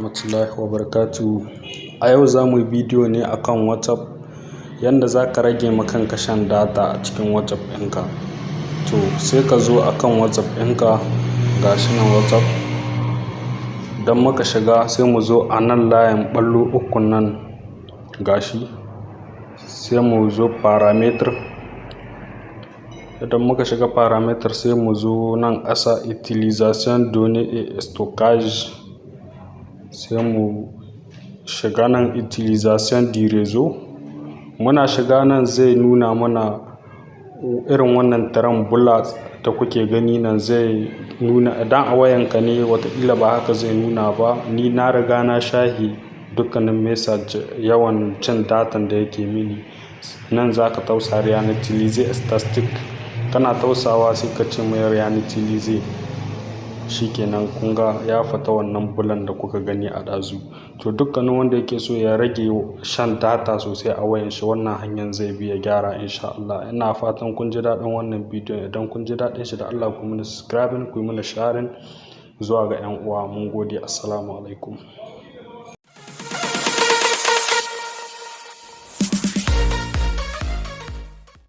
rahmatullahi wa barakatuhu. A yau za mu yi bidiyo ne akan WhatsApp, yanda za ka rage ma kanka shan data a cikin WhatsApp ɗinka. To sai ka zo akan WhatsApp ɗinka, ga shi nan WhatsApp. Idan muka shiga sai mu zo a nan layin ɓallo uku nan gashi, sai mu zo parameter. Idan muka shiga parameter sai mu zo nan ƙasa utilisation données et stockage, sai mu shiga nan utilisation du réseau. Muna shiga nan zai nuna mana irin wannan taran bula da kuke gani nan, zai nuna idan a wayanka ne wataƙila ba haka zai nuna ba. Ni na riga na shahi dukkanin message yawan cin datan da yake mini. Nan za ka tausa réutiliser statistic, kana tausawa sai ka ce mai réutiliser, shikenan kun ga ya fita wannan bulan da kuka gani a ɗazu. To dukkanin wanda yake so ya rage shan data sosai a wayan shi, wannan hanyar zai bi ya gyara insha Allah. Ina fatan kun ji daɗin wannan bidiyon. Idan kun ji daɗin shi da Allah ku mana subscribing, ku yi mana sharing zuwa ga 'yan uwa. Mun gode, assalamu alaikum.